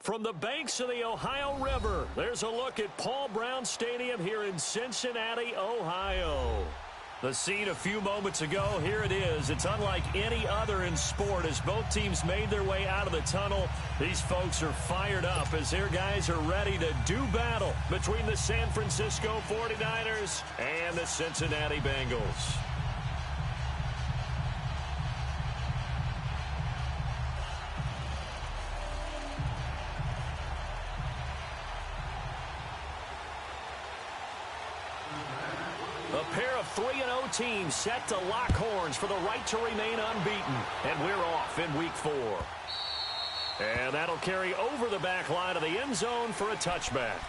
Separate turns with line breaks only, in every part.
From the banks of the Ohio River, there's a look at Paul Brown Stadium here in Cincinnati, Ohio. The scene a few moments ago, here it is. It's unlike any other in sport as both teams made their way out of the tunnel. These folks are fired up as their guys are ready to do battle between the San Francisco 49ers and the Cincinnati Bengals. A pair of 3-0 teams set to lock horns for the right to remain unbeaten. And we're off in week 4. And that'll carry over the back line of the end zone for a touchback.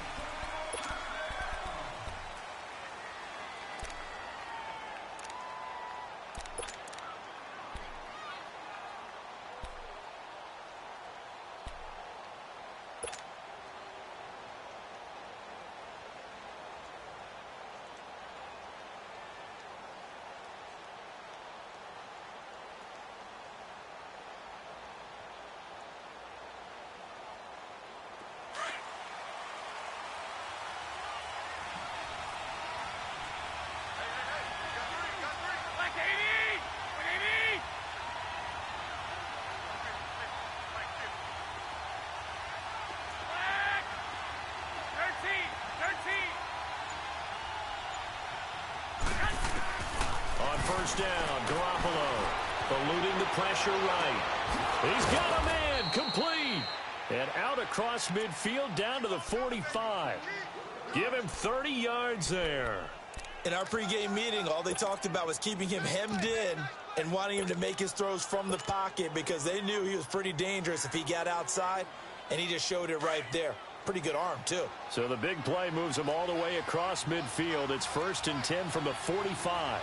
First down, Garoppolo eluding the pressure right. He's got a man, complete. And out across midfield down to the 45. Give him 30 yards there.
In our pregame meeting, all they talked about was keeping him hemmed in and wanting him to make his throws from the pocket because they knew he was pretty dangerous if he got outside, and he just showed it right there. Pretty good arm, too.
So the big play moves him all the way across midfield. It's 1st and 10 from the 45.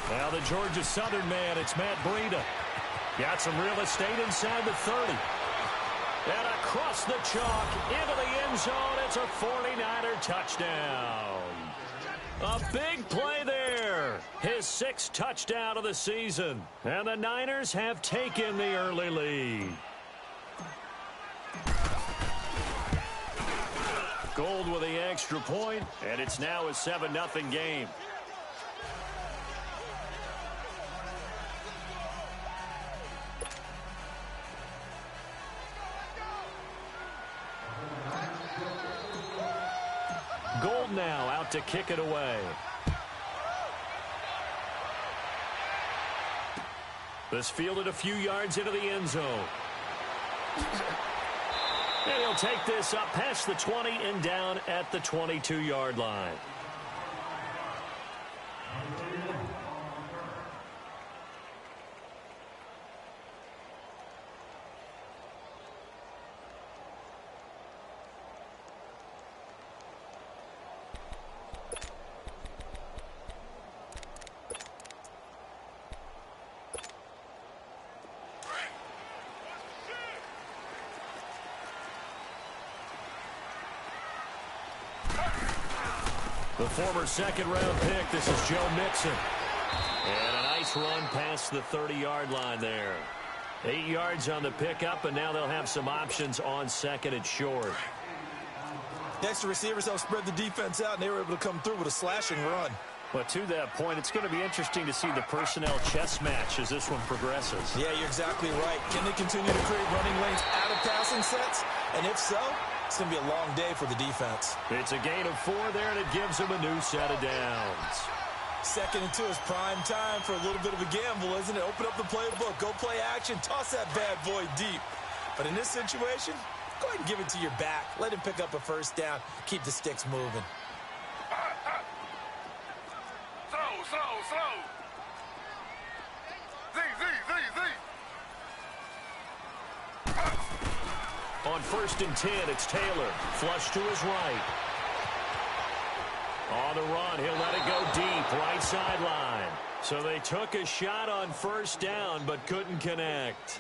Now the Georgia Southern man, it's Matt Breida. Got some real estate inside the 30. And across the chalk, into the end zone, it's a 49er touchdown. A big play there. His 6th touchdown of the season. And the Niners have taken the early lead. Gold with the extra point, and it's now a 7-0 game. Gold now out to kick it away. This fielded a few yards into the end zone. And he'll take this up past the 20 and down at the 22-yard line. The former second-round pick, this is Joe Mixon. And a nice run past the 30-yard line there. 8 yards on the pickup, and now they'll have some options on 2nd and short.
Extra receivers help spread the defense out, and they were able to come through with a slashing run.
But to that point, it's going to be interesting to see the personnel chess match as this one progresses.
Yeah, you're exactly right. Can they continue to create running lanes out of passing sets? And if so, it's going to be a long day for the defense.
It's a gain of 4 there, and it gives them a new set of downs.
2nd and 2 is prime time for a little bit of a gamble, isn't it? Open up the playbook, go play action, toss that bad boy deep. But in this situation, go ahead and give it to your back. Let him pick up a 1st down. Keep the sticks moving.
Slow.
On 1st and 10, it's Taylor. Flush to his right. On the run, he'll let it go deep, right sideline. So they took a shot on 1st down, but couldn't connect.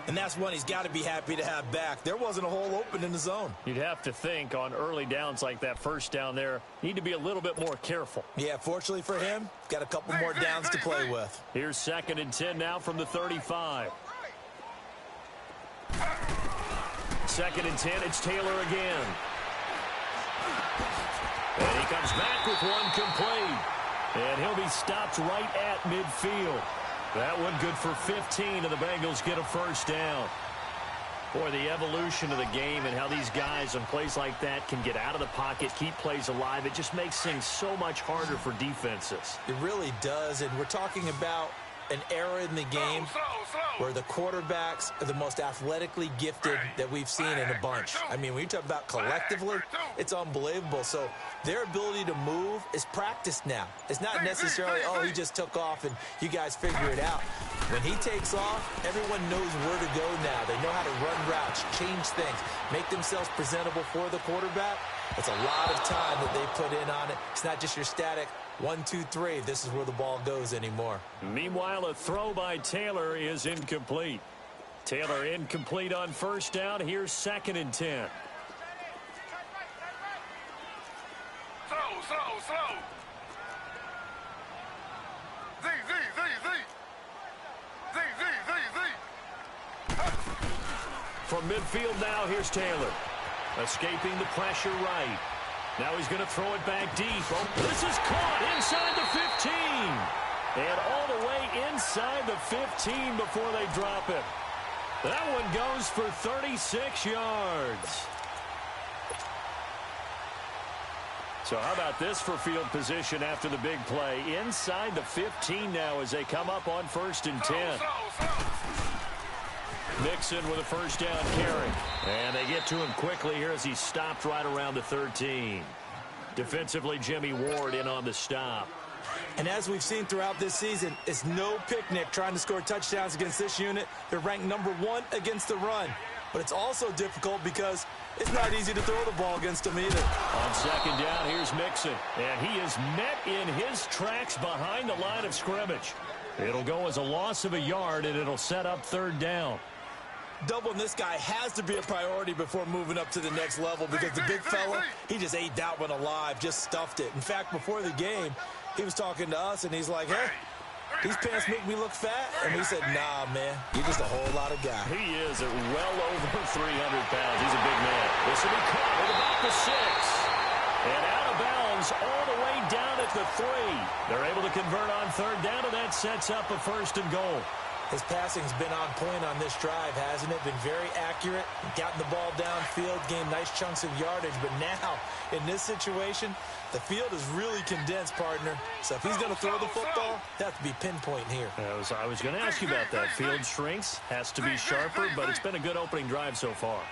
And that's one he's got to be happy to have back. There wasn't a hole open in the zone.
You'd have to think on early downs like that first down there, need to be a little bit more careful.
Yeah, fortunately for him, got a couple more downs to play with.
Here's 2nd and 10 now from the 35. 2nd and 10, it's Taylor again. And he comes back with one complete. And he'll be stopped right at midfield. That one good for 15, and the Bengals get a first down. Boy, the evolution of the game and how these guys on plays like that can get out of the pocket, keep plays alive, it just makes things so much harder for defenses.
It really does, and we're talking about an era in the game where the quarterbacks are the most athletically gifted that we've seen in a bunch. I mean, when you talk about collectively, it's unbelievable. So their ability to move is practiced now. It's not necessarily, oh, he just took off and you guys figure it out. When he takes off, everyone knows where to go now. They know how to run routes, change things, make themselves presentable for the quarterback. It's a lot of time that they put in on it. It's not just your static 1, 2, 3. This is where the ball goes anymore.
Meanwhile, a throw by Taylor is incomplete. Taylor incomplete on first down. Here's 2nd and 10.
Slow. Z.
From midfield now, here's Taylor. Escaping the pressure right. Now he's going to throw it back deep. Oh, this is caught inside the 15. And all the way inside the 15 before they drop it. That one goes for 36 yards. So how about this for field position after the big play? Inside the 15 now as they come up on 1st and 10. Mixon with a first down carry. And they get to him quickly here as he's stopped right around the 13. Defensively, Jimmy Ward in on the stop.
And as we've seen throughout this season, it's no picnic trying to score touchdowns against this unit. They're ranked #1 against the run. But it's also difficult because it's not easy to throw the ball against them either.
On 2nd down, here's Mixon. And he is met in his tracks behind the line of scrimmage. It'll go as a loss of a yard, and it'll set up 3rd down.
Doubling this guy has to be a priority before moving up to the next level because the big fella, he just ate that one alive, just stuffed it. In fact, before the game, he was talking to us, and he's like, hey, these pants make me look fat. And we said, nah, man, you're just a whole lot of guy.
He is at well over 300 pounds. He's a big man. This will be caught at about the 6. And out of bounds all the way down at the 3. They're able to convert on 3rd down, and that sets up a 1st and goal.
His passing's been on point on this drive, hasn't it? Been very accurate, gotten the ball downfield, gained nice chunks of yardage. But now, in this situation, the field is really condensed, partner. So if he's going to throw the football, that has to be pinpoint here.
I was going to ask you about that. Field shrinks, has to be sharper, but it's been a good opening drive so far.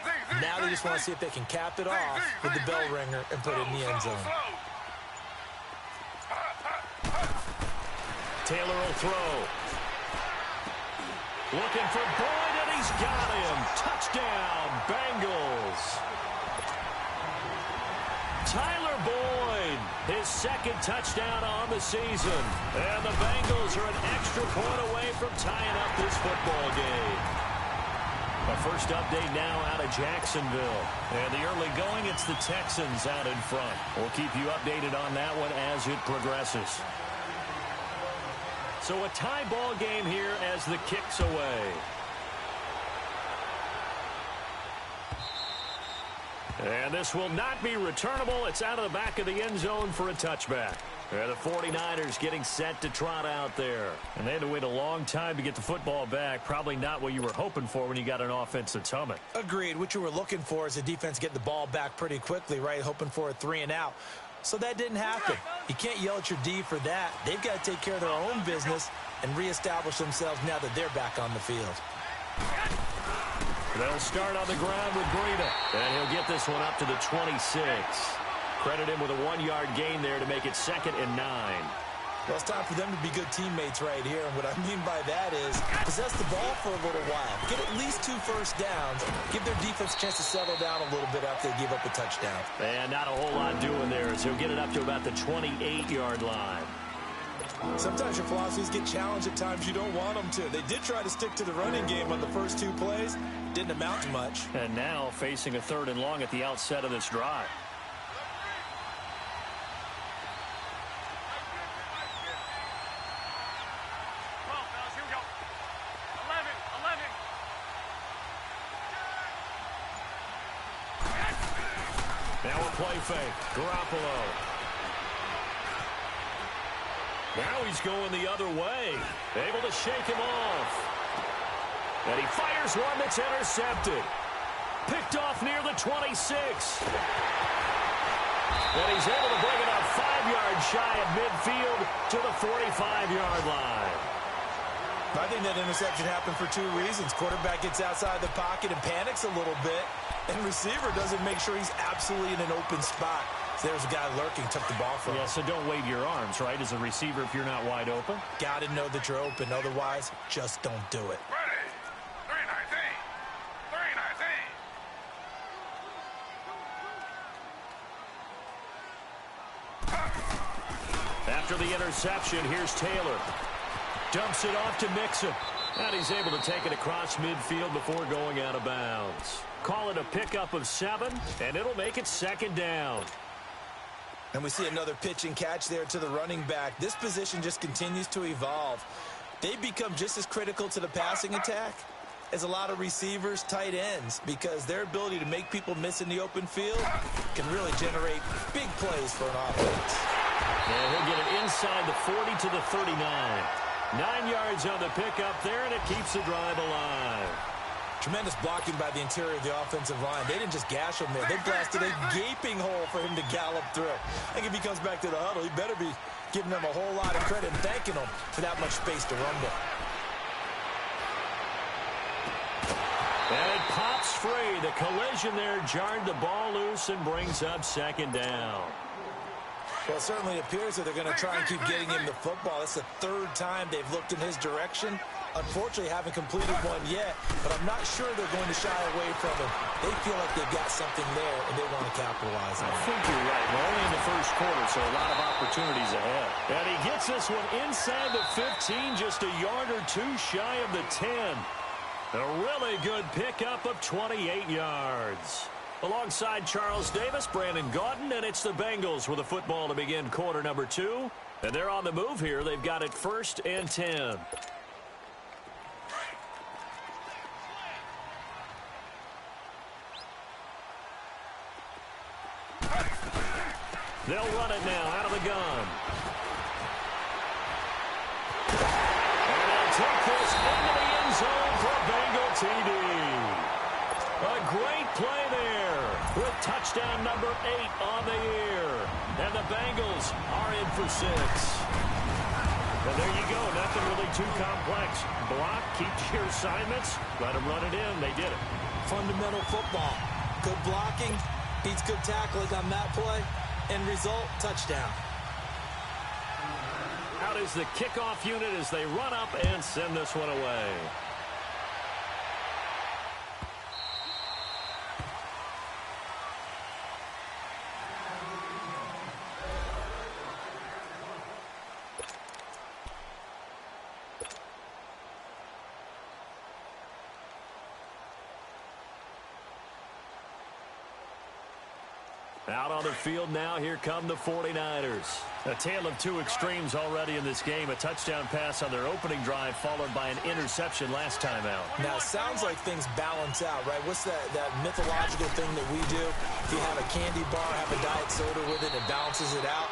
Now they just want to see if they can cap it off with the bell ringer and put it in the end zone.
Taylor will throw. Looking for Boyd, and he's got him. Touchdown, Bengals. Tyler Boyd, his 2nd touchdown on the season. And the Bengals are an extra point away from tying up this football game. A first update now out of Jacksonville. And the early going, it's the Texans out in front. We'll keep you updated on that one as it progresses. So a tie ball game here as the kick's away. And this will not be returnable. It's out of the back of the end zone for a touchback. And the 49ers getting set to trot out there. And they had to wait a long time to get the football back. Probably not what you were hoping for when you got an offense that's humming.
Agreed. What you were looking for is the defense get the ball back pretty quickly, right? Hoping for a 3 and out. So that didn't happen. You can't yell at your D for that. They've got to take care of their own business and reestablish themselves now that they're back on the field.
They'll start on the ground with Breida. And he'll get this one up to the 26. Credit him with a 1-yard gain there to make it 2nd and 9.
Well, it's time for them to be good teammates right here. And what I mean by that is possess the ball for a little while. Get at least 2 first downs. Give their defense a chance to settle down a little bit after they give up a touchdown.
And not a whole lot doing there as he'll get it up to about the 28-yard line.
Sometimes your philosophies get challenged at times you don't want them to. They did try to stick to the running game on the first 2 plays. Didn't amount to much.
And now facing a 3rd and long at the outset of this drive. Now a play fake. Garoppolo. Now he's going the other way. Able to shake him off. And he fires one that's intercepted. Picked off near the 26. And he's able to bring it up 5 yards shy of midfield to the 45-yard line.
I think that interception happened for 2 reasons. Quarterback gets outside the pocket and panics a little bit. And receiver doesn't make sure he's absolutely in an open spot. So there's a guy lurking, took the ball from him.
Yeah, so don't wave your arms, right, as a receiver if you're not wide open.
Got to know that you're open. Otherwise, just don't do it.
Ready. 3-19.
After the interception, here's Taylor. Dumps it off to Mixon. And he's able to take it across midfield before going out of bounds. Call it a pickup of 7, and it'll make it 2nd down.
And we see another pitch and catch there to the running back. This position just continues to evolve. They become just as critical to the passing attack as a lot of receivers, tight ends, because their ability to make people miss in the open field can really generate big plays for an offense.
And he'll get it inside the 40 to the 39. 9 yards on the pickup there, and it keeps the drive alive.
Tremendous blocking by the interior of the offensive line. They didn't just gash him there. They blasted a gaping hole for him to gallop through. I think if he comes back to the huddle, he better be giving them a whole lot of credit and thanking them for that much space to rumble.
And it pops free. The collision there jarred the ball loose and brings up 2nd down.
Well, it certainly appears that they're going to try and keep getting him the football. That's the 3rd time they've looked in his direction. Unfortunately, haven't completed one yet, but I'm not sure they're going to shy away from him. They feel like they've got something there, and they want to capitalize on it.
I think you're right. We're only in the 1st quarter, so a lot of opportunities ahead. And he gets this one inside the 15, just a yard or 2 shy of the 10. A really good pickup of 28 yards. Alongside Charles Davis, Brandon Gaudin, and it's the Bengals with the football to begin quarter number 2. And they're on the move here. They've got it 1st and 10. They'll run it now out of the gun. And they'll take this into the end zone for a Bengal TD. A great play there with touchdown number 8 on the year. And the Bengals are in for 6. And there you go. Nothing really too complex. Block, keep your assignments, let them run it in. They did it.
Fundamental football. Good blocking, beats good tackling on that play. End result, touchdown.
Out is the kickoff unit as they run up and send this one away. Out on the field now, here come the 49ers. A tale of 2 extremes already in this game. A touchdown pass on their opening drive, followed by an interception last time out.
Now, it sounds like things balance out, right? What's that mythological thing that we do? If you have a candy bar, have a diet soda with it, it balances it out.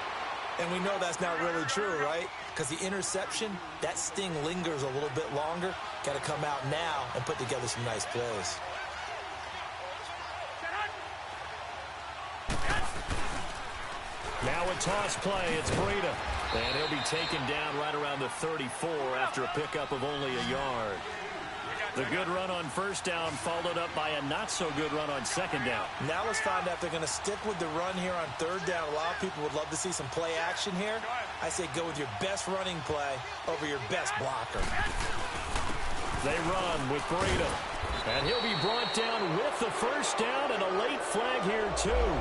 And we know that's not really true, right? Because the interception, that sting lingers a little bit longer. Got to come out now and put together some nice plays.
Now a toss play, it's Breida. And he'll be taken down right around the 34 after a pickup of only a yard. The good run on 1st down followed up by a not-so-good run on 2nd down.
Now let's find out if they're going to stick with the run here on 3rd down. A lot of people would love to see some play action here. I say go with your best running play over your best blocker.
They run with Breida. And he'll be brought down with the 1st down and a late flag here, too.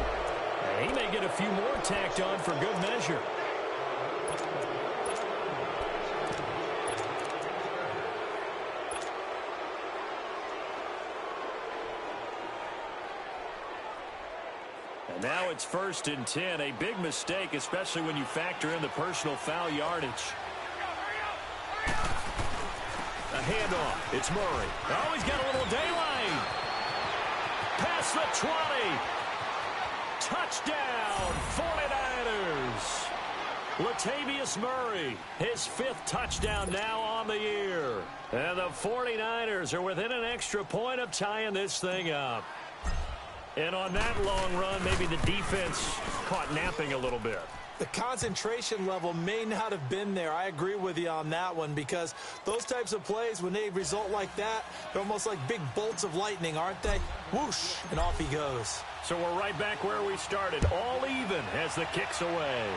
And he may get a few more tacked on for good measure. it's 1st and 10. A big mistake, especially when you factor in the personal foul yardage. A handoff. It's Murray. Oh, he's got a little daylight. Past the 20. Touchdown, 49ers. Latavius Murray, his 5th touchdown now on the year. And the 49ers are within an extra point of tying this thing up. And on that long run, maybe the defense caught napping a little bit.
The concentration level may not have been there. I agree with you on that one, because those types of plays, when they result like that, they're almost like big bolts of lightning, aren't they? Whoosh, and off he goes.
So we're right back where we started, all even as the kick's away.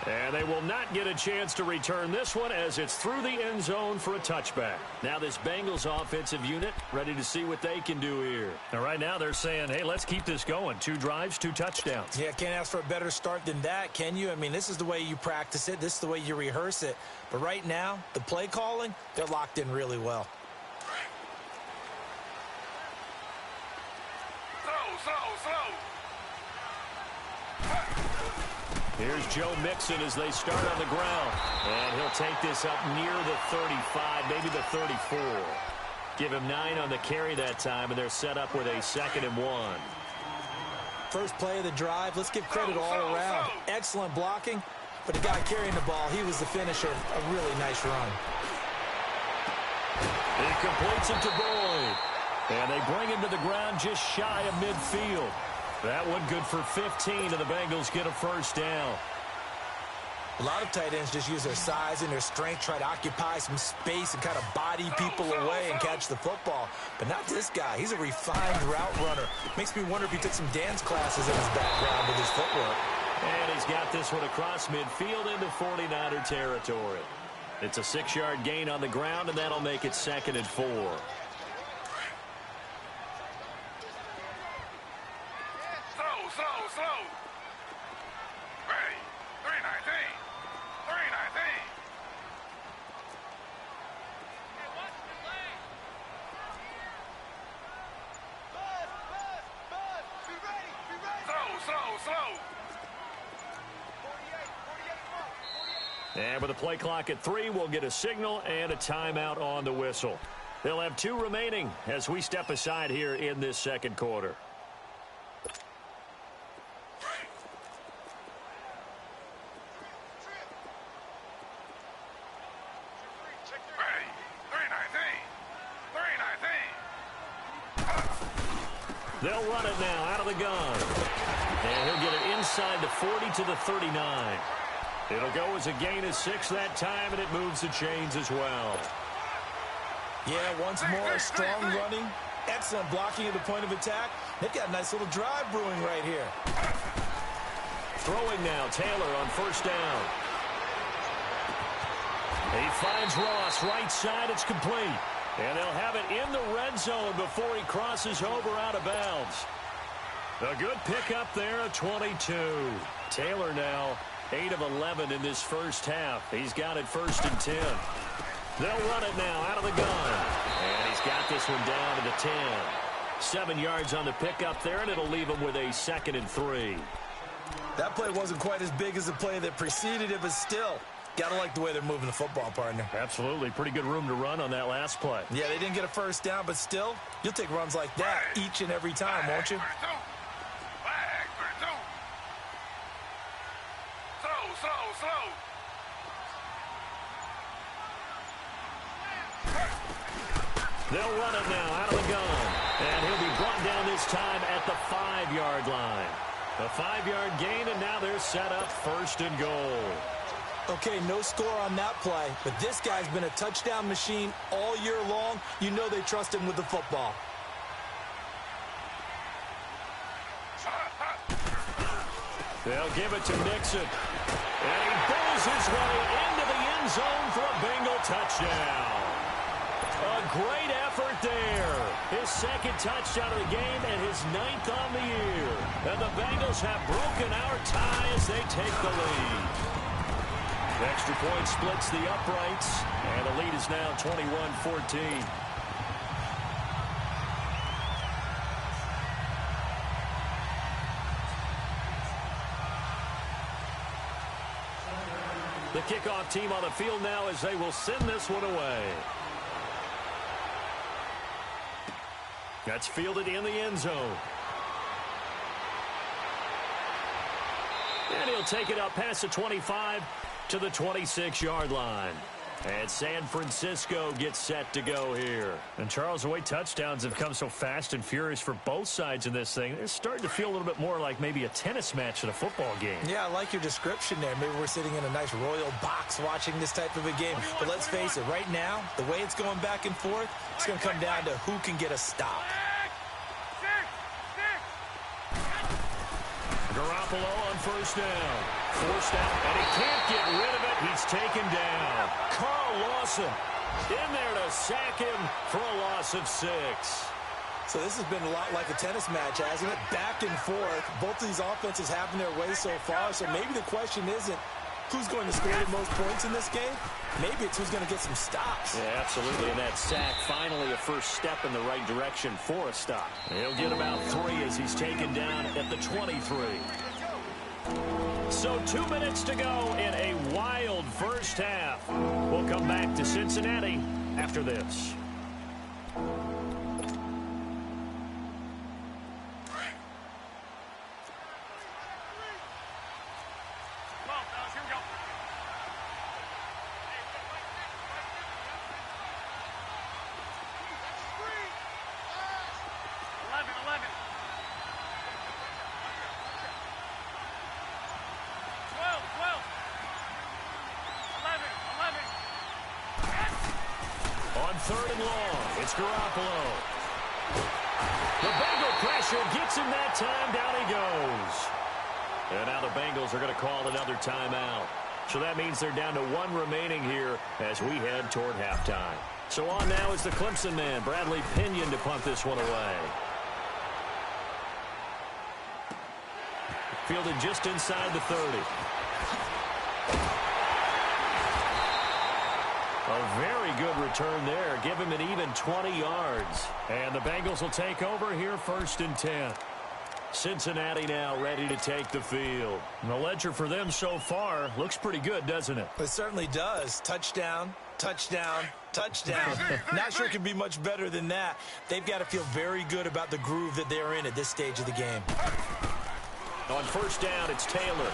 And they will not get a chance to return this one as it's through the end zone for a touchback. Now this Bengals offensive unit ready to see what they can do here. And right now they're saying, hey, let's keep this going. 2 drives, 2 touchdowns.
Yeah, can't ask for a better start than that, can you? I mean, this is the way you practice it. This is the way you rehearse it. But right now, the play calling, they're locked in really well.
Slow.
Here's Joe Mixon as they start on the ground. And he'll take this up near the 35, maybe the 34. Give him 9 on the carry that time, and they're set up with a 2nd and 1.
First play of the drive, let's give credit all around. Excellent blocking, but the guy carrying the ball, he was the finisher. A really nice run.
He completes it to Boyd. And they bring him to the ground just shy of midfield. That one good for 15, and the Bengals get a 1st down.
A lot of tight ends just use their size and their strength, try to occupy some space and kind of body people away and catch the football. But not this guy. He's a refined route runner. Makes me wonder if he took some dance classes in his background with his footwork.
And he's got this one across midfield into 49er territory. It's a 6-yard gain on the ground, and that'll make it 2nd and 4.
Slow. Ready. 319. Slow.
And with the play clock at 3, we'll get a signal and a timeout on the whistle. They'll have 2 remaining as we step aside here in this 2nd quarter. They'll run it now out of the gun. And he'll get it inside the 40 to the 39. It'll go as a gain of 6 that time, and it moves the chains as well.
Yeah, once more, strong running, excellent blocking at the point of attack. They've got a nice little drive brewing right here.
Throwing now, Taylor on 1st down. He finds Ross right side. It's complete. And they'll have it in the red zone before he crosses over out of bounds. A good pickup there at 22. Taylor now 8 of 11 in this first half. He's got it 1st and 10. They'll run it now out of the gun. And he's got this one down to the 10. 7 yards on the pickup there, and it'll leave him with a 2nd and 3.
That play wasn't quite as big as the play that preceded it, but still, got to like the way they're moving the football, partner.
Absolutely. Pretty good room to run on that last play.
Yeah, they didn't get a 1st down, but still, you'll take runs like that each and every time, won't you?
Slow.
They'll run it now out of the gun. And he'll be brought down this time at the 5-yard line. A 5-yard gain, and now they're set up 1st and goal.
Okay, no score on that play, but this guy's been a touchdown machine all year long. You know they trust him with the football.
They'll give it to Mixon. And he pulls his way into the end zone for a Bengal touchdown. A great effort there. His 2nd touchdown of the game and his 9th on the year. And the Bengals have broken our tie as they take the lead. Extra point splits the uprights, and the lead is now 21-14. The kickoff team on the field now as they will send this one away. That's fielded in the end zone. And he'll take it up past the 25 to the 26-yard line. And San Francisco gets set to go here. And Charles, the way touchdowns have come so fast and furious for both sides in this thing, it's starting to feel a little bit more like maybe a tennis match at a football game.
Yeah, I like your description there. Maybe we're sitting in a nice royal box watching this type of a game. But let's face it, right now, the way it's going back and forth, it's going to come down to who can get a stop.
Garoppolo on first down. Forced out, and he can't get rid of it. He's taken down. Carl Lawson in there to sack him for a loss of 6.
So this has been a lot like a tennis match, hasn't it? Back and forth. Both of these offenses having their way so far. So maybe the question isn't who's going to score the most points in this game. Maybe it's who's going to get some stops.
Yeah, absolutely. And that sack, finally a first step in the right direction for a stop. He'll get about 3 as he's taken down at the 23. So 2 minutes to go in a wild first half. We'll come back to Cincinnati after this. Third and long. It's Garoppolo. The Bengal pressure gets him that time. Down he goes. And now the Bengals are going to call another timeout. So that means they're down to 1 remaining here as we head toward halftime. So on now is the Clemson man, Bradley Pinion, to punt this one away. Fielded just inside the 30. A very good return there. Give him an even 20 yards. And the Bengals will take over here first and 10. Cincinnati now ready to take the field. And the ledger for them so far looks pretty good, doesn't it?
It certainly does. Touchdown, touchdown, touchdown. Not sure it can be much better than that. They've got to feel very good about the groove that they're in at this stage of the game.
On first down, it's Taylor.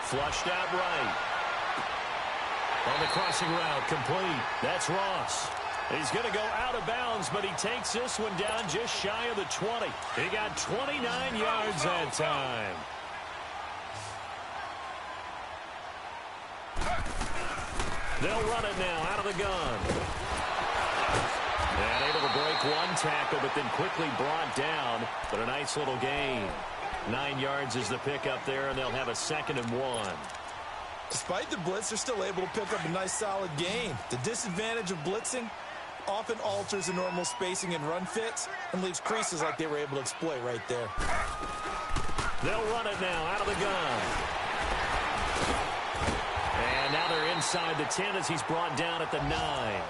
Flushed out right. On the crossing route, complete. That's Ross. He's going to go out of bounds, but he takes this one down just shy of the 20. He got 29 yards that time. They'll run it now out of the gun. And able to break one tackle, but then quickly brought down. But a nice little gain. 9 yards is the pickup there, and they'll have a 2nd and 1.
Despite the blitz, they're still able to pick up a nice solid gain. The disadvantage of blitzing often alters the normal spacing and run fits and leaves creases like they were able to exploit right there.
They'll run it now out of the gun. And now they're inside the 10 as he's brought down at the 9.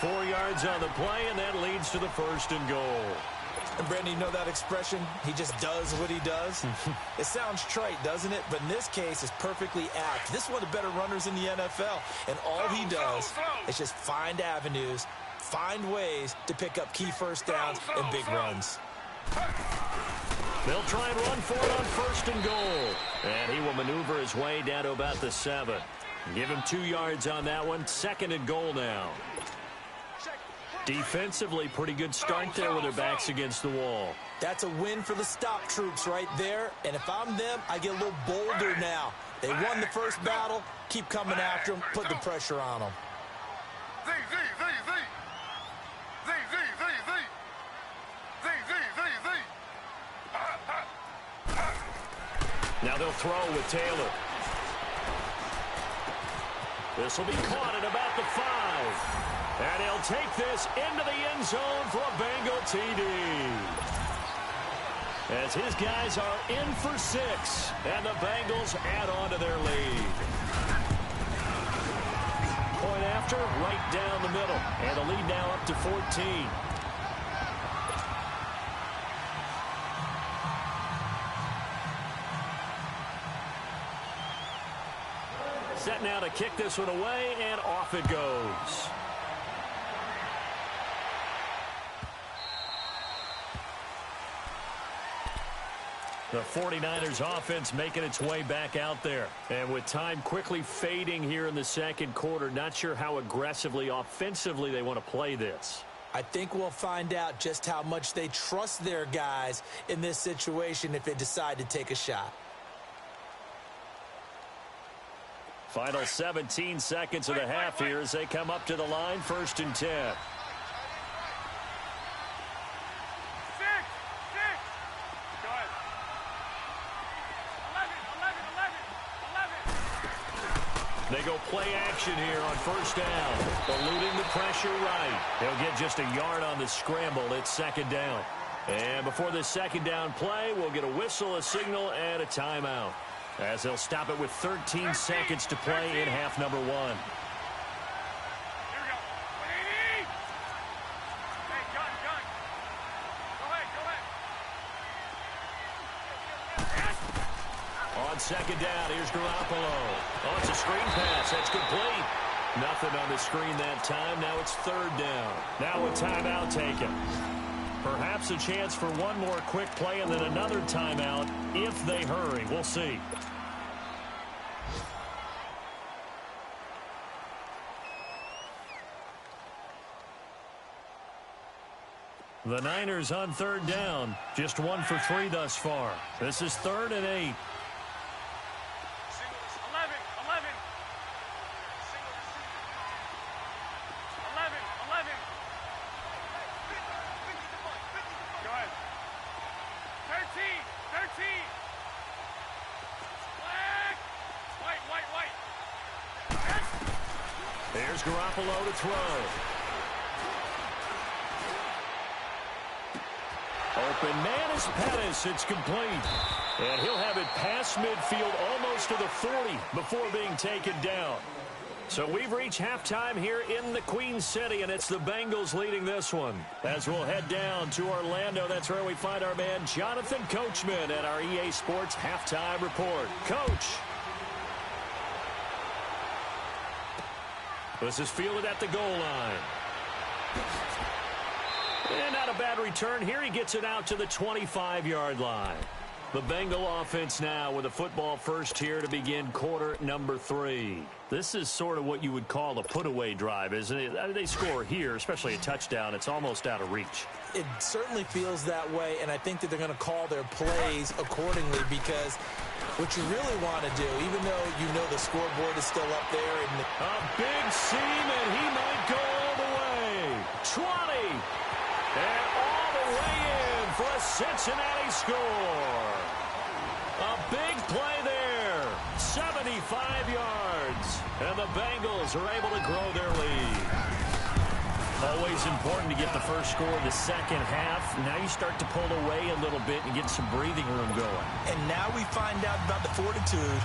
4 yards on the play, and that leads to the 1st and goal.
And Brandon, you know that expression? He just does what he does. It sounds trite, doesn't it? But in this case, it's perfectly apt. This is one of the better runners in the NFL. And all he does is just find avenues, find ways to pick up key first downs and big runs.
They'll try and run for it on 1st and goal. And he will maneuver his way down to about the 7. Give him 2 yards on that one. 2nd and goal now. Defensively, pretty good start there with their backs against the wall.
That's a win for the stop troops right there. And if I'm them, I get a little bolder now. They won the first battle. Keep coming after them. Put the pressure on them.
Now they'll throw with Taylor. This will be caught at about the 5. And he'll take this into the end zone for a Bengal TD. As his guys are in for 6, and the Bengals add on to their lead. Point after, right down the middle. And the lead now up to 14. Set now to kick this one away, and off it goes. The 49ers offense making its way back out there. And with time quickly fading here in the second quarter, not sure how aggressively, offensively they want to play this.
I think we'll find out just how much they trust their guys in this situation if they decide to take a shot.
Final 17 seconds of the half here as they come up to the line, 1st and 10. They go play action here on 1st down. Eluding the pressure right. They'll get just a yard on the scramble. It's 2nd down. And before this 2nd down play, we'll get a whistle, a signal, and a timeout, as they'll stop it with 13 seconds to play in half number 1. On 2nd down, here's Garoppolo. Oh, it's a screen pass. That's complete. Nothing on the screen that time. Now it's 3rd down. Now a timeout taken. Perhaps a chance for one more quick play and then another timeout if they hurry. We'll see. The Niners on 3rd down. Just 1 for 3 thus far. This is 3rd and 8. There's Garoppolo to throw. Open man is Pettis. It's complete. And he'll have it past midfield almost to the 40 before being taken down. So we've reached halftime here in the Queen City, and it's the Bengals leading this one. As we'll head down to Orlando, that's where we find our man Jonathan Coachman at our EA Sports Halftime Report. Coach. This is fielded at the goal line. And not a bad return here. He gets it out to the 25-yard line. The Bengal offense now with a football first here to begin quarter number 3. This is sort of what you would call a put-away drive, isn't it? I mean, they score here, especially a touchdown. It's almost out of reach.
It certainly feels that way, and I think that they're going to call their plays accordingly, because what you really want to do, even though you know the scoreboard is still up there. And
a big seam, and he might go all the way. 20. And all the way in for a Cincinnati score. A big play there. 75 yards. And the Bengals are able to grow their lead. Always important to get the first score of the second half. Now you start to pull away a little bit and get some breathing room going.
And now we find out about the fortitude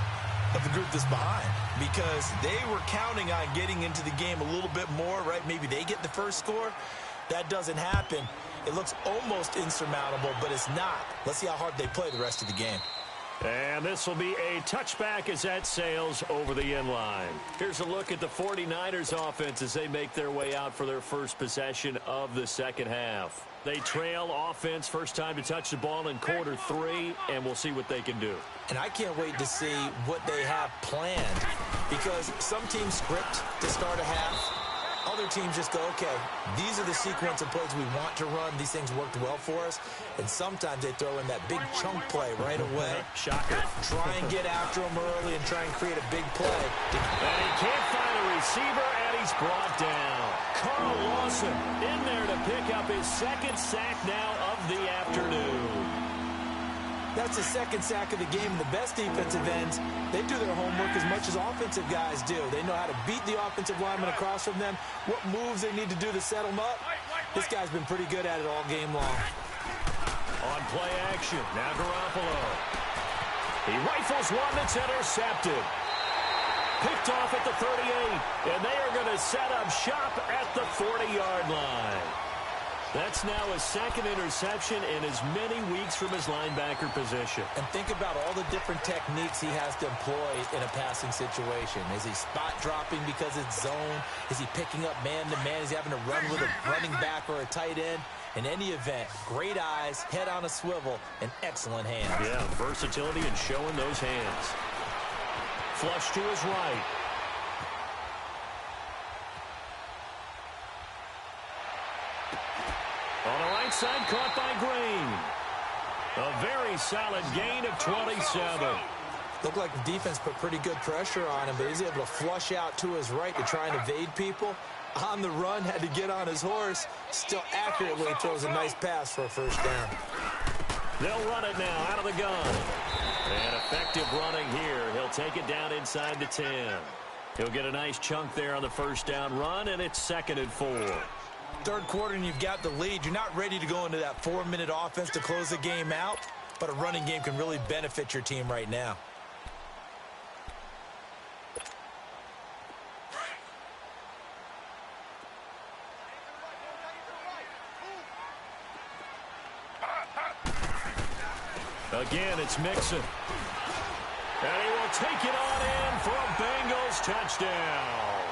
of the group that's behind, because they were counting on getting into the game a little bit more, right? Maybe they get the first score. That doesn't happen. It looks almost insurmountable, but it's not. Let's see how hard they play the rest of the game.
And this will be a touchback as that sails over the end line. Here's a look at the 49ers offense as they make their way out for their first possession of the second half. They trail offense, first time to touch the ball in quarter 3, and we'll see what they can do.
And I can't wait to see what they have planned, because some teams script to start a half. Other teams just go, okay, these are the sequence of plays we want to run. These things worked well for us. And sometimes they throw in that big chunk play right away.
Shocker.
Try and get after them early and try and create a big play.
And he can't find a receiver, and he's brought down. Carl Lawson in there to pick up his second sack now of the afternoon.
That's the second sack of the game. The best defensive ends, they do their homework as much as offensive guys do. They know how to beat the offensive lineman across from them, what moves they need to do to set them up. This guy's been pretty good at it all game long.
On play action, now Garoppolo. He rifles one that's intercepted. Picked off at the 38, and they are going to set up shop at the 40-yard line. That's now his second interception in as many weeks from his linebacker position.
And think about all the different techniques he has to employ in a passing situation. Is he spot dropping because it's zone? Is he picking up man-to-man? Is he having to run with a running back or a tight end? In any event, great eyes, head on a swivel, and excellent hands.
Yeah, versatility and showing those hands. Flush to his right. On the right side, caught by Green. A very solid gain of 27.
Looked like the defense put pretty good pressure on him, but he's able to flush out to his right to try and evade people. On the run, had to get on his horse. Still accurately throws a nice pass for a first down.
They'll run it now out of the gun. And effective running here. He'll take it down inside the 10. He'll get a nice chunk there on the first down run, and it's 2nd and 4.
Third quarter and you've got the lead. You're not ready to go into that 4-minute offense to close the game out, but a running game can really benefit your team right now.
Again, it's Mixon. And he will take it on in for a Bengals touchdown.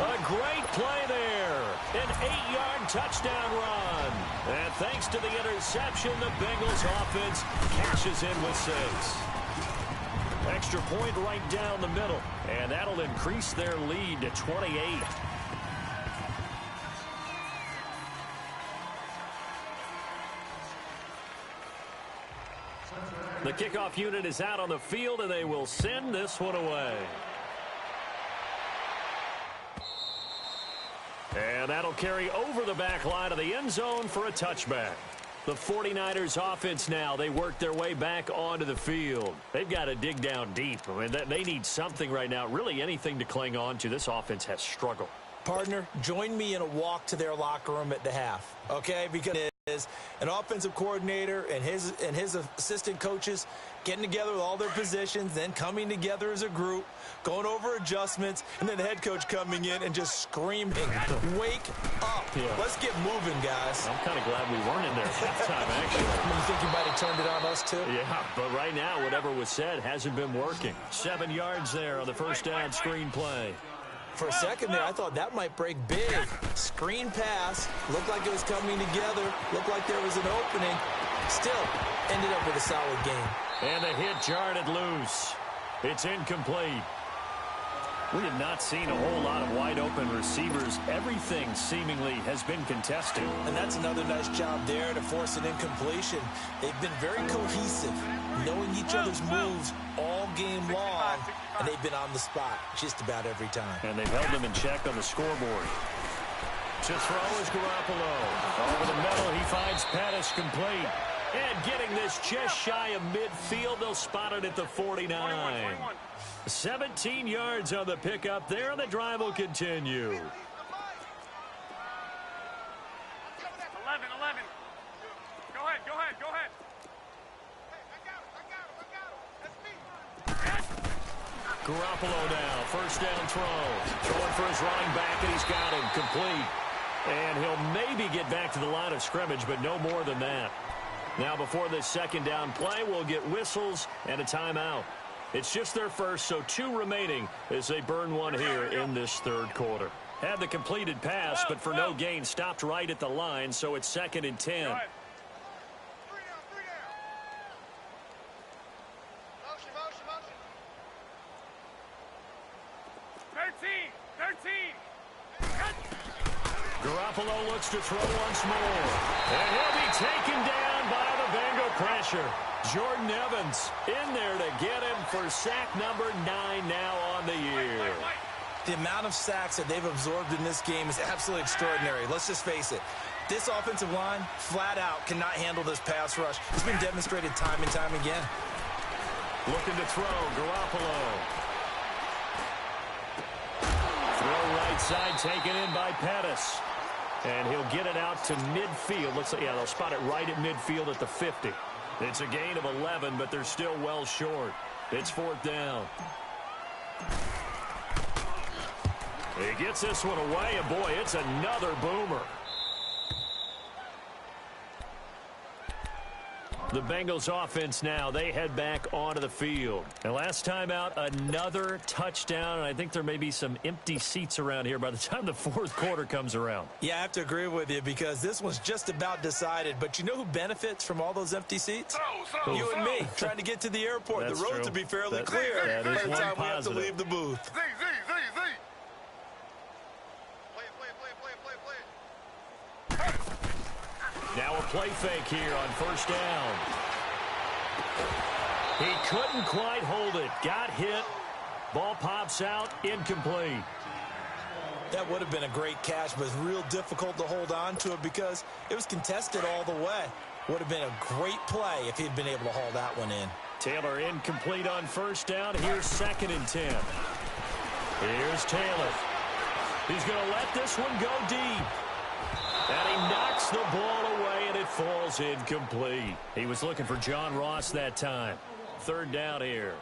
A great play there. An 8-yard touchdown run. And thanks to the interception, the Bengals offense cashes in with 6. Extra point right down the middle. And that'll increase their lead to 28. The kickoff unit is out on the field, and they will send this one away. And that'll carry over the back line of the end zone for a touchback. The 49ers offense now, they work their way back onto the field. They've got to dig down deep. I mean, they need something right now, really anything to cling on to. This offense has struggled.
Partner, join me in a walk to their locker room at the half, okay? Because it is an offensive coordinator and his assistant coaches getting together with all their positions, then coming together as a group, going over adjustments, and then the head coach coming in and just screaming, wake up. Yeah. Let's get moving, guys.
I'm kind of glad we weren't in there at halftime, actually.
You think you might have turned it on us, too?
Yeah, but right now, whatever was said hasn't been working. 7 yards there on the first down screen play.
For a second there, I thought that might break big. Screen pass. Looked like it was coming together. Looked like there was an opening. Still, ended up with a solid game.
And the hit jarred it loose. It's incomplete. We have not seen a whole lot of wide-open receivers. Everything seemingly has been contested.
And that's another nice job there to force an incompletion. They've been very cohesive, knowing each other's moves all game long, and they've been on the spot just about every time.
And they've held them in check on the scoreboard. To throw is Garoppolo. Over the middle, he finds Pettis complete. And getting this just shy of midfield, they'll spot it at the 49. 17 yards on the pickup there, and the drive will continue.
11. Go ahead.
Garoppolo now, first down throw. Throwing for his running back, and he's got him complete. And he'll maybe get back to the line of scrimmage, but no more than that. Now, before this second down play, we'll get whistles and a timeout. It's just their first, so 2 remaining as they burn one here in this third quarter. Had the completed pass, but for no gain, stopped right at the line, so it's 2nd and 10.
3 down. Motion. 13.
Garoppolo looks to throw once more. And he'll be taken down by the Bengal pressure. Jordan Evans in there to get him for sack number 9 now on the year.
The amount of sacks that they've absorbed in this game is absolutely extraordinary. Let's just face it. This offensive line, flat out, cannot handle this pass rush. It's been demonstrated time and time again.
Looking to throw, Garoppolo. Throw right side taken in by Pettis. And he'll get it out to midfield. Looks like, yeah, they'll spot it right at midfield at the 50. It's a gain of 11, but they're still well short. It's 4th down. He gets this one away, and boy, it's another boomer. The Bengals offense now, they head back onto the field. And last time out, another touchdown. And I think there may be some empty seats around here by the time the fourth quarter comes around.
Yeah, I have to agree with you because this one's just about decided. But you know who benefits from all those empty seats? You and me, trying to get to the airport.
That's
the road
true.
to be fairly
That
clear
is
by the
one
time we have to
positive.
leave the booth.
Z.
Now a play fake here on first down. He couldn't quite hold it. Got hit. Ball pops out. Incomplete.
That would have been a great catch, but it's real difficult to hold on to it because it was contested all the way. Would have been a great play if he'd been able to haul that one in.
Taylor incomplete on first down. Here's 2nd and 10. Here's Taylor. He's going to let this one go deep. And he knocks the ball away, and it falls incomplete. He was looking for John Ross that time. 3rd down here.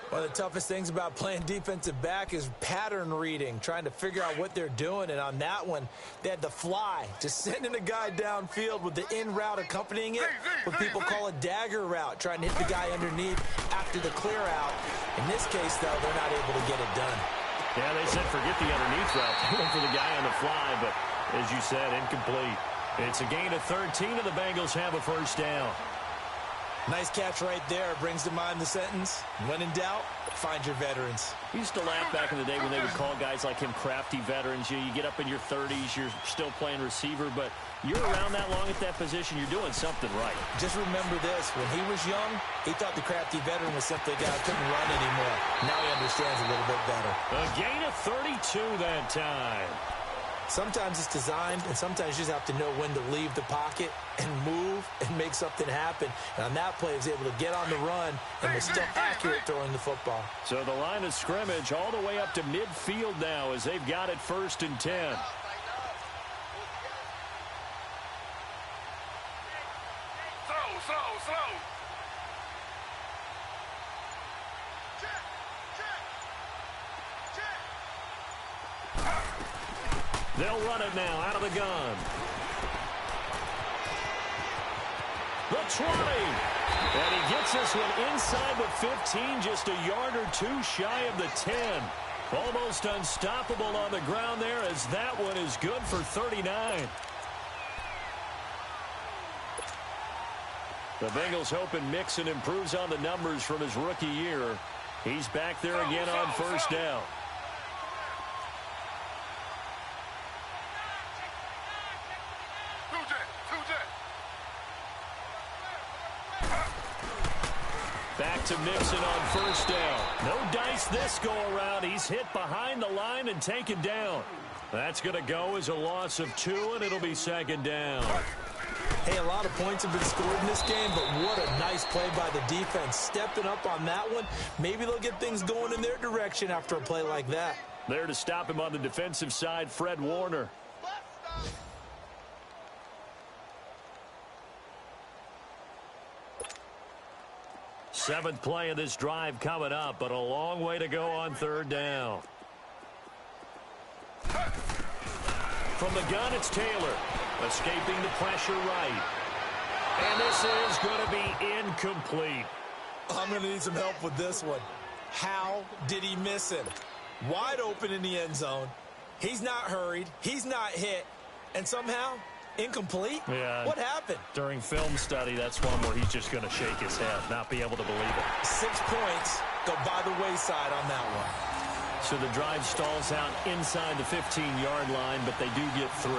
One of the toughest things about playing defensive back is pattern reading, trying to figure out what they're doing. And on that one, they had the fly, just sending a guy downfield with the in route accompanying it, what people call a dagger route, trying to hit the guy underneath after the clear out. In this case, though, they're not able to get it done.
Yeah, they said forget the underneath route. They went for the guy on the fly, but as you said, incomplete. It's a gain of 13, and the Bengals have a first down.
Nice catch right there. Brings to mind the sentence, when in doubt, find your veterans.
We used to laugh back in the day when they would call guys like him crafty veterans. You get up in your 30s, you're still playing receiver, but you're around that long at that position, you're doing something right.
Just remember this. When he was young, he thought the crafty veteran was simply a guy who couldn't run anymore. Now he understands a little bit better.
A gain of 32 that time.
Sometimes it's designed, and sometimes you just have to know when to leave the pocket and move and make something happen. And on that play, he was able to get on the run and was still accurate throwing the football.
So the line of scrimmage all the way up to midfield now as they've got it 1st and 10.
Slow.
They'll run it now out of the gun. The 20. And he gets this one inside the 15, just a yard or two shy of the 10. Almost unstoppable on the ground there as that one is good for 39. The Bengals hoping Mixon improves on the numbers from his rookie year. He's back there again on first down. Back to Mixon on first down. No dice this go around. He's hit behind the line and taken down. That's going to go as a loss of 2, and it'll be 2nd down.
Hey, a lot of points have been scored in this game, but what a nice play by the defense. Stepping up on that one. Maybe they'll get things going in their direction after a play like that.
There to stop him on the defensive side, Fred Warner. Seventh play of this drive coming up, but a long way to go on 3rd down. From the gun, it's Taylor. Escaping the pressure right. And this is going to be incomplete.
I'm going to need some help with this one. How did he miss him? Wide open in the end zone. He's not hurried. He's not hit. And somehow, incomplete?
Yeah.
What happened?
During film study, that's one where he's just going to shake his head, not be able to believe it.
6 points go by the wayside on that one.
So the drive stalls out inside the 15-yard line, but they do get 3.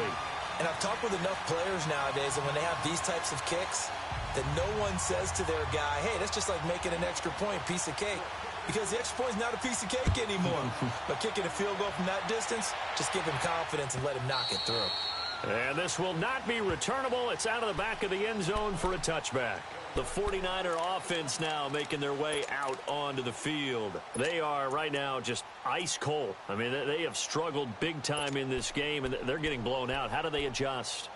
And I've talked with enough players nowadays, and when they have these types of kicks, that no one says to their guy, hey, that's just like making an extra point, piece of cake. Because the extra point is not a piece of cake anymore. But kicking a field goal from that distance, just give him confidence and let him knock it through.
And this will not be returnable. It's out of the back of the end zone for a touchback. The 49er offense now making their way out onto the field. They are right now just ice cold. I mean, they have struggled big time in this game, and they're getting blown out. How do they adjust?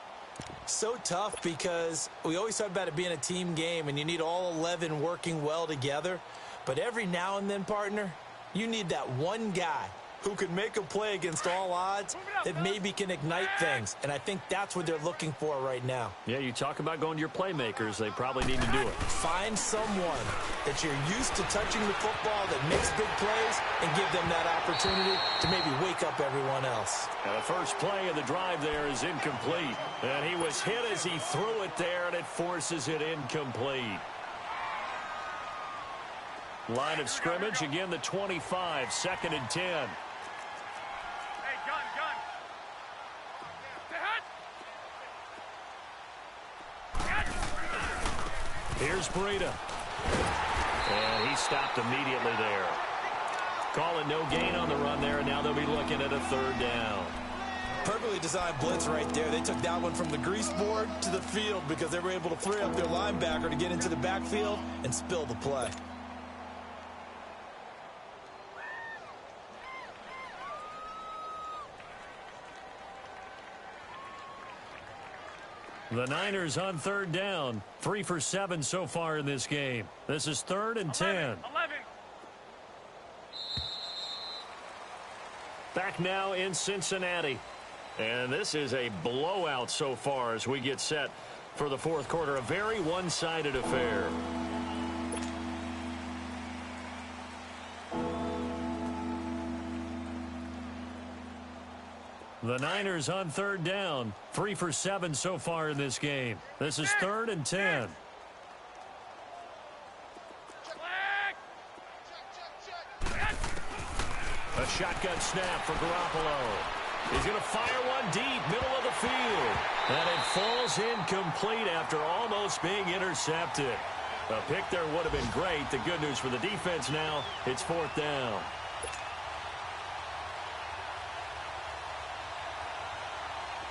So tough because we always talk about it being a team game, and you need all 11 working well together. But every now and then, partner, you need that one guy who can make a play against all odds that maybe can ignite things. And I think that's what they're looking for right now.
Yeah, you talk about going to your playmakers. They probably need to do it.
Find someone that you're used to touching the football that makes big plays and give them that opportunity to maybe wake up everyone else.
And the first play of the drive there is incomplete. And he was hit as he threw it there, and it forces it incomplete. Line of scrimmage, again the 25, 2nd and 10.
Hey, gun.
Here's Breida. And he stopped immediately there. Call it no gain on the run there, and now they'll be looking at a 3rd down.
Perfectly designed blitz right there. They took that one from the grease board to the field because they were able to free up their linebacker to get into the backfield and spill the play.
The Niners on 3rd down. 3 for 7 so far in this game. This is 3rd and 10.
11.
Back now in Cincinnati. And this is a blowout so far as we get set for the 4th quarter. A very one-sided affair. The Niners on 3rd down. 3 for 7 so far in this game. This is 3rd and 10. A shotgun snap for Garoppolo. He's going to fire one deep, middle of the field. And it falls incomplete after almost being intercepted. A pick there would have been great. The good news for the defense now, it's 4th down.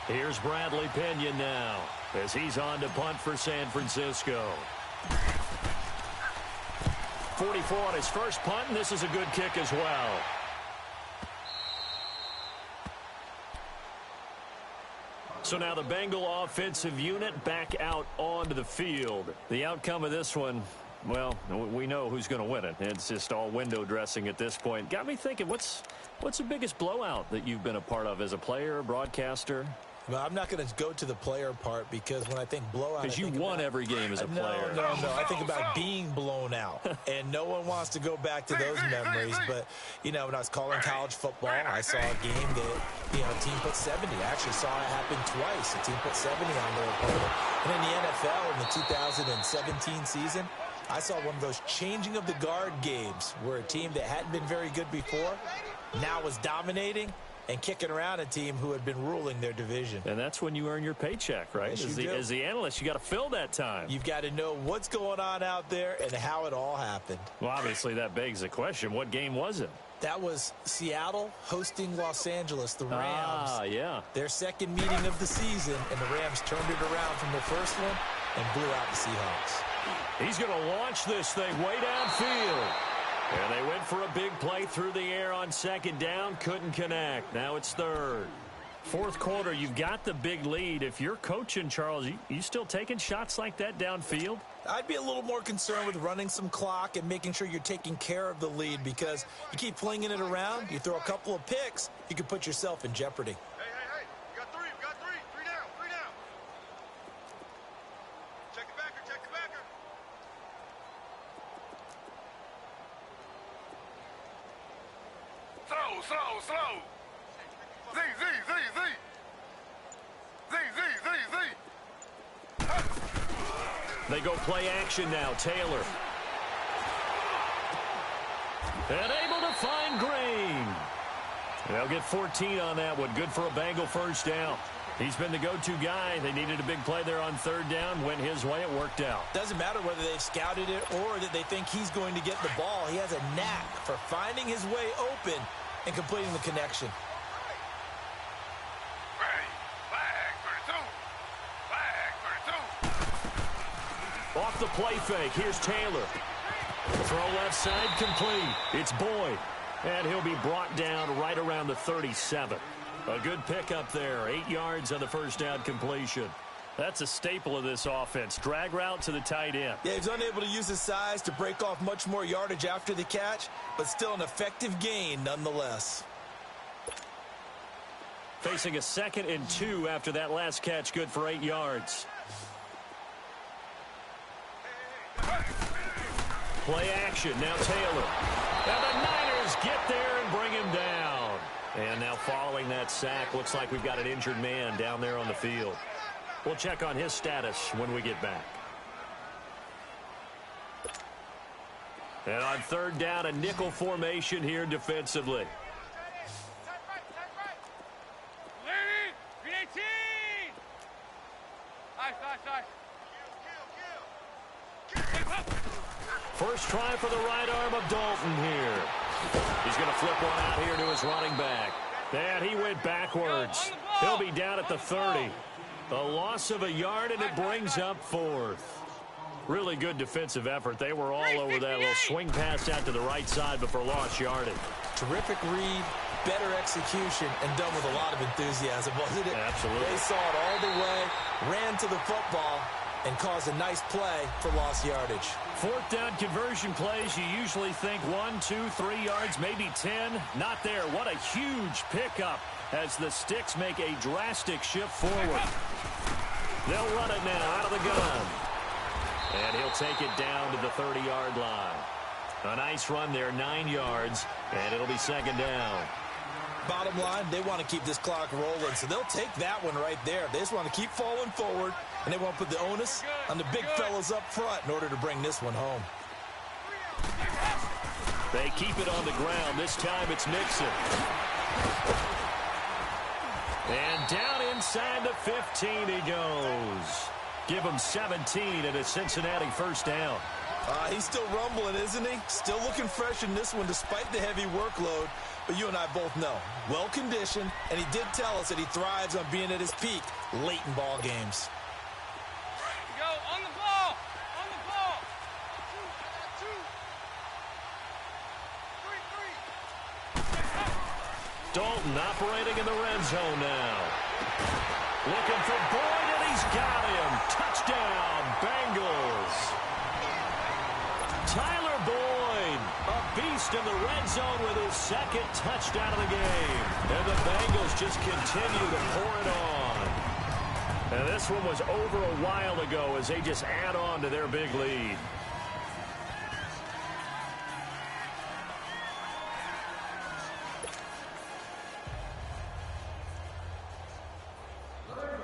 Here's Bradley Pinion now as he's on to punt for San Francisco. 44 on his first punt, and this is a good kick as well. So now the Bengal offensive unit back out onto the field. The outcome of this one, well, we know who's going to win it. It's just all window dressing at this point. Got me thinking, what's the biggest blowout that you've been a part of as a player, broadcaster?
Well, I'm not going to go to the player part because when I think blowout,
because you won every game as a player.
No. I think about being blown out, and no one wants to go back to those memories. But you know, when I was calling college football, I saw a game that a team put 70. I actually saw it happen twice. A team put 70 on their opponent, and in the NFL in the 2017 season, I saw one of those changing of the guard games where a team that hadn't been very good before now was dominating and kicking around a team who had been ruling their division.
And that's when you earn your paycheck, right?
Yes,
as the analyst, you got to fill that time.
You've got to know what's going on out there and how it all happened.
Well, obviously that begs the question, what game was it?
That was Seattle hosting Los Angeles, the Rams.
Ah, yeah.
Their second meeting of the season, and the Rams turned it around from the first one and blew out the Seahawks.
He's going to launch this thing way downfield. And they went for a big play through the air on 2nd down. Couldn't connect. Now it's 3rd. 4th quarter, you've got the big lead. If you're coaching, Charles, you still taking shots like that downfield?
I'd be a little more concerned with running some clock and making sure you're taking care of the lead because you keep flinging it around, you throw a couple of picks, you could put yourself in jeopardy.
Hey. You got 3. Three down. Check the backer. Slow. Z.
They go play action now. Taylor. And able to find Green. They'll get 14 on that one. Good for a Bengal first down. He's been the go-to guy. They needed a big play there on 3rd down. Went his way. It worked out. Doesn't matter whether they've scouted it or that they think he's going to get the ball. He has a knack for finding his way open and completing the connection. Off the play fake. Here's Taylor. Throw left side complete. It's Boyd. And he'll be brought down right around the 37. A good pickup there. 8 yards on the first down completion. That's a staple of this offense. Drag route to the tight end. Yeah, he's unable to use his size to break off much more yardage after the catch, but still an effective gain nonetheless. Facing a 2nd and 2 after that last catch, good for 8 yards. Play action, now Taylor. And the Niners get there and bring him down. And now following that sack, looks like we've got an injured man down there on the field. We'll check on his status when we get back. And on 3rd down, a nickel formation here defensively. First try for the right arm of Dalton here. He's going to flip one out here to his running back. And he went backwards. He'll be down at the 30. A loss of a yard, and it brings up 4th. Really good defensive effort. They were all over that little swing pass out to the right side before lost yardage.
Terrific read, better execution, and done with a lot of enthusiasm, wasn't it?
Absolutely.
They saw it all the way, ran to the football, and caused a nice play for lost yardage.
4th down conversion plays, you usually think 1, 2, 3 yards, maybe 10. Not there. What a huge pickup as the Sticks make a drastic shift forward. They'll run it now out of the gun. And he'll take it down to the 30-yard line. A nice run there, 9 yards, and it'll be 2nd down.
Bottom line, they want to keep this clock rolling, so they'll take that one right there. They just want to keep falling forward, and they want to put the onus on the big fellas up front in order to bring this one home.
They keep it on the ground. This time it's Nixon. And down inside the 15 he goes. Give him 17 and a Cincinnati 1st down.
He's still rumbling, isn't he? Still looking fresh in this one despite the heavy workload. But you and I both know, well-conditioned, and he did tell us that he thrives on being at his peak late in ball games.
Go on the ball. On the ball. 2. 3.
Dalton operating in the red zone now. Looking for Boyd, and he's got him. Touchdown, Bengals. Tyler Boyd, a beast in the red zone with his 2nd touchdown of the game. And the Bengals just continue to pour it on. And this one was over a while ago as they just add on to their big lead.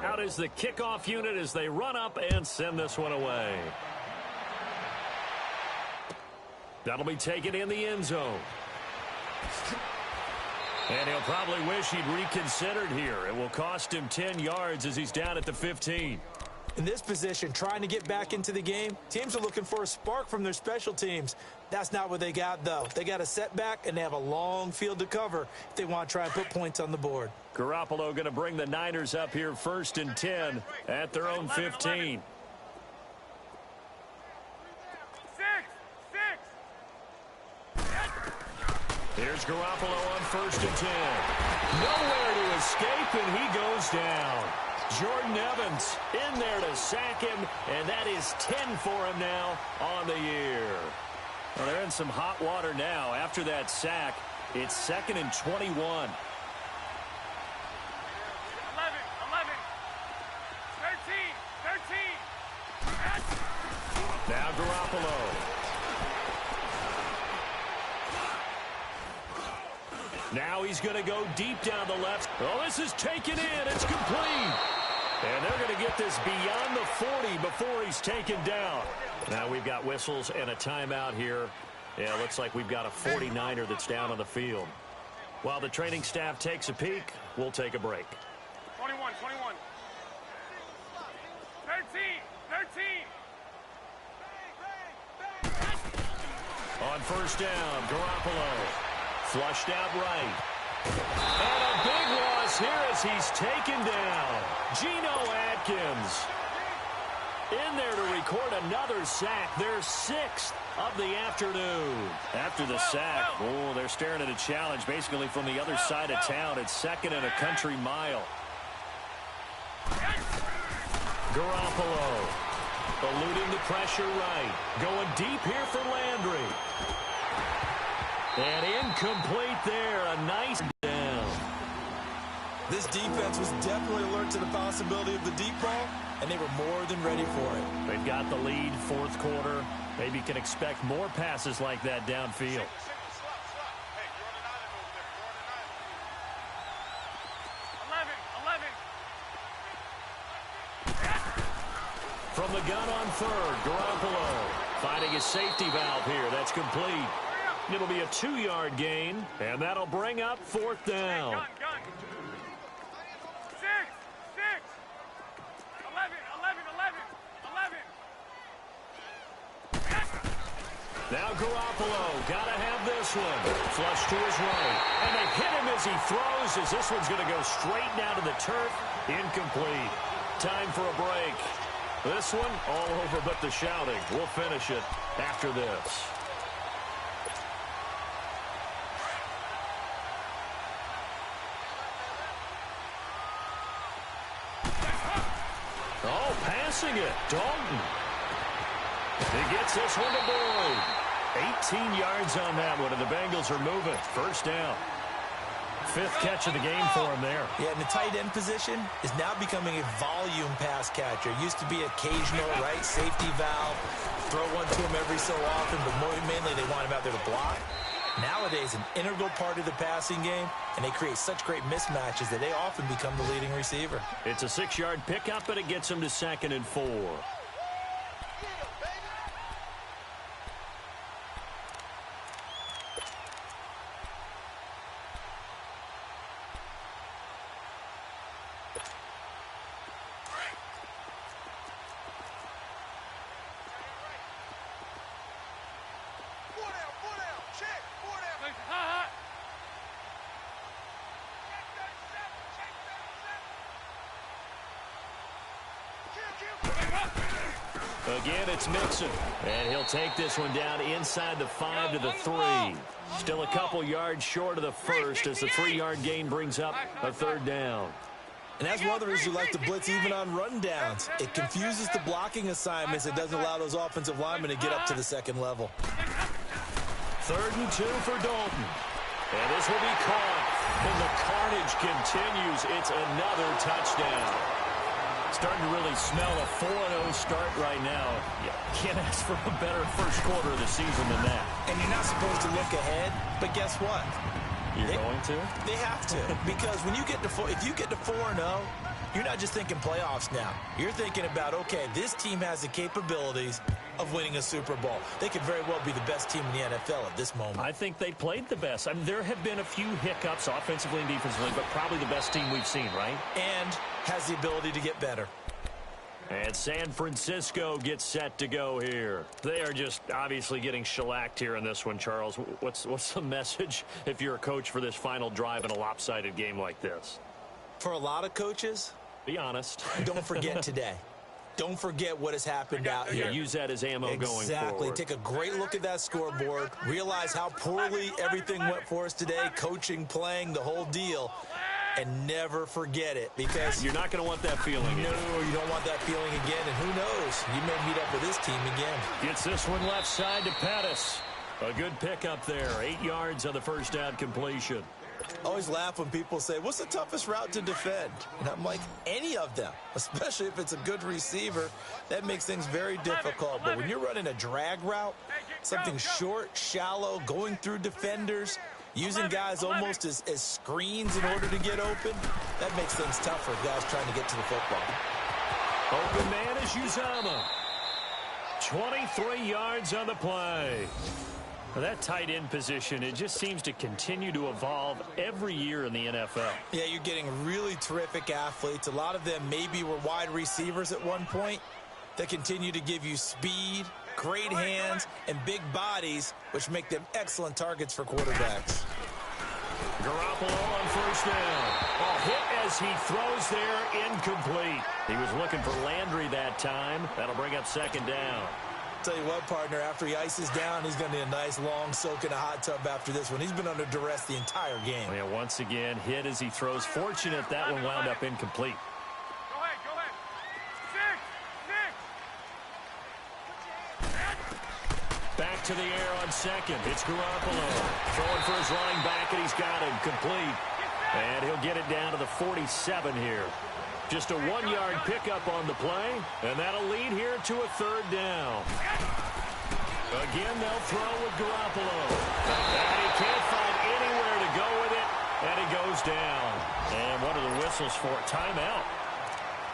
Out is the kickoff unit as they run up and send this one away. That'll be taken in the end zone. And he'll probably wish he'd reconsidered here. It will cost him 10 yards as he's down at the 15.
In this position, trying to get back into the game, teams are looking for a spark from their special teams. That's not what they got, though. They got a setback, and they have a long field to cover if they want to try and put points on the board.
Garoppolo going to bring the Niners up here 1st and 10 at their own 15.
6.
Here's Garoppolo on 1st and 10. Nowhere to escape, and he goes down. Jordan Evans in there to sack him, and that is 10 for him now on the year. Well, they're in some hot water now. After that sack, it's 2nd and 21.
11. 13.
Now Garoppolo. Now he's going to go deep down the left. Oh, this is taken in. It's complete. And they're going to get this beyond the 40 before he's taken down. Now we've got whistles and a timeout here. Yeah, looks like we've got a 49er that's down on the field. While the training staff takes a peek, we'll take a break.
21. 13.
On 1st down, Garoppolo. Flushed out right. And a big loss here as he's taken down. Geno Atkins in there to record another sack. Their 6th of the afternoon. After the sack, oh, they're staring at a challenge basically from the other side of town. It's 2nd and a country mile. Garoppolo eluding the pressure right. Going deep here for Landry. And incomplete there. A nice down.
This defense was definitely alert to the possibility of the deep ball, and they were more than ready for it.
They've got the lead, fourth quarter. Maybe can expect more passes like that downfield. From the gun on third, Garoppolo finding his safety valve here. That's complete. It'll be a 2-yard gain, and that'll bring up fourth down.
Gun. 6, 11.
Now Garoppolo, gotta have this one. Flush to his right, and they hit him as he throws, as this one's going to go straight down to the turf. Incomplete. Time for a break. This one all over but the shouting. We'll finish it after this. Oh, passing it. Dalton. He gets this one to Boyd. 18 yards on that one, and the Bengals are moving. First down. Fifth catch of the game for him there.
Yeah, and the tight end position is now becoming a volume pass catcher. Used to be occasional, right, safety valve. Throw one to him every so often, but mainly they want him out there to block. Nowadays, an integral part of the passing game, and they create such great mismatches that they often become the leading receiver.
It's a 6-yard pickup, and it gets him to 2nd and 4. Again, it's Mixon. And he'll take this one down inside the 5 to the 3. Still a couple yards short of the first as the 3-yard gain brings up a third down.
And that's one of the reasons you like to blitz even on rundowns. It confuses the blocking assignments. It doesn't allow those offensive linemen to get up to the second level.
3rd and 2 for Dalton. And this will be caught. And the carnage continues. It's another touchdown. Starting to really smell a 4-0 start right now. You can't ask for a better first quarter of the season than that.
And you're not supposed to look ahead, but guess what?
You're going to?
They have to. Because when you get to if you get to 4-0, you're not just thinking playoffs now. You're thinking about, okay, this team has the capabilities of winning a Super Bowl. They could very well be the best team in the NFL at this moment.
I think they played the best. I mean, there have been a few hiccups offensively and defensively, but probably the best team we've seen, right?
And has the ability to get better.
And San Francisco gets set to go here. They are just obviously getting shellacked here in this one, Charles. What's the message if you're a coach for this final drive in a lopsided game like this?
For a lot of coaches,
be honest.
Don't forget today. Don't forget what has happened out here.
Use that as ammo going forward.
Exactly. Take a great look at that scoreboard. Realize how poorly everything went for us today. Coaching, playing, the whole deal. And never forget it, because
you're not going to want that feeling again.
No, you don't want that feeling again. And who knows? You may meet up with this team again.
Gets this one left side to Pettis. A good pickup there. 8 yards on the first down completion.
I always laugh when people say, what's the toughest route to defend? And I'm like, any of them, especially if it's a good receiver. That makes things very difficult. But when you're running a drag route, something short, shallow, going through defenders, using guys almost as screens in order to get open, that makes things tough for guys trying to get to the football.
Open man is Uzama. 23 yards on the play. That tight end position, it just seems to continue to evolve every year in the NFL.
Yeah, you're getting really terrific athletes. A lot of them maybe were wide receivers at one point that continue to give you speed, great hands, and big bodies, which make them excellent targets for quarterbacks.
Garoppolo on first down. A hit as he throws there, incomplete. He was looking for Landry that time. That'll bring up second down.
Tell you what, partner, after he ices down, he's going to need a nice long soak in a hot tub after this one. He's been under duress the entire game.
Yeah, once again, hit as he throws. Fortunate that one wound up incomplete.
Go ahead. 6.
Back to the air on second. It's Garoppolo. Throwing for his running back, and he's got him complete. And he'll get it down to the 47 here. Just a 1-yard pickup on the play, and that'll lead here to a 3rd down. Again, they'll throw with Garoppolo. And he can't find anywhere to go with it, and he goes down. And what are the whistles for? Timeout.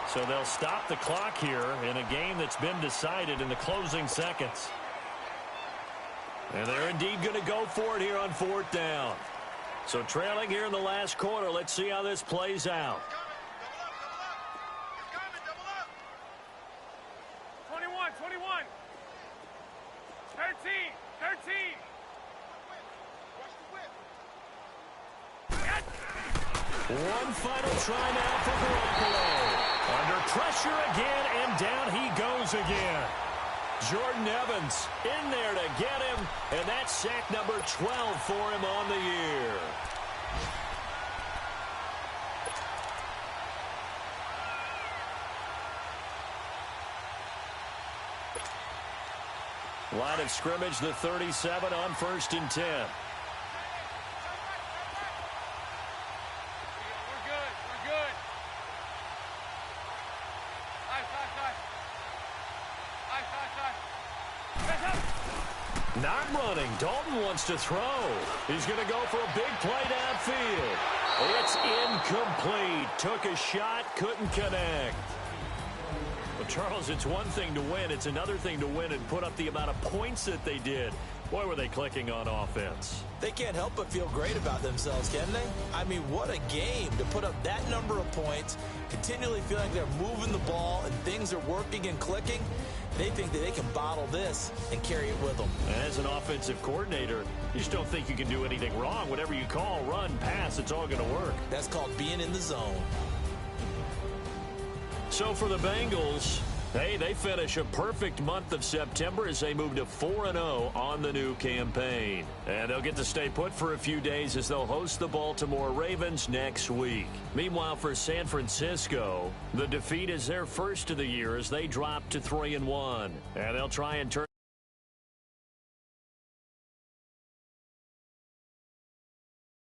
So they'll stop the clock here in a game that's been decided in the closing seconds. And they're indeed going to go for it here on 4th down. So trailing here in the last quarter, let's see how this plays out.
21, 21. 13, 13.
One final try now for Garoppolo. Under pressure again, and down he goes again. Jordan Evans in there to get him, and that's sack number 12 for him on the year. Line of scrimmage, the 37 on 1st and 10.
We're good. We're good.
Not running. Dalton wants to throw. He's going to go for a big play downfield. It's incomplete. Took a shot, couldn't connect. Well, Charles, it's one thing to win. It's another thing to win and put up the amount of points that they did. Boy, were they clicking on offense.
They can't help but feel great about themselves, can they? I mean, what a game to put up that number of points, continually feeling like they're moving the ball and things are working and clicking. They think that they can bottle this and carry it with them.
As an offensive coordinator, you just don't think you can do anything wrong. Whatever you call, run, pass, it's all going to work.
That's called being in the zone.
So for the Bengals, hey, they finish a perfect month of September as they move to 4-0 on the new campaign. And they'll get to stay put for a few days as they'll host the Baltimore Ravens next week. Meanwhile, for San Francisco, the defeat is their first of the year as they drop to 3-1. And they'll try and turn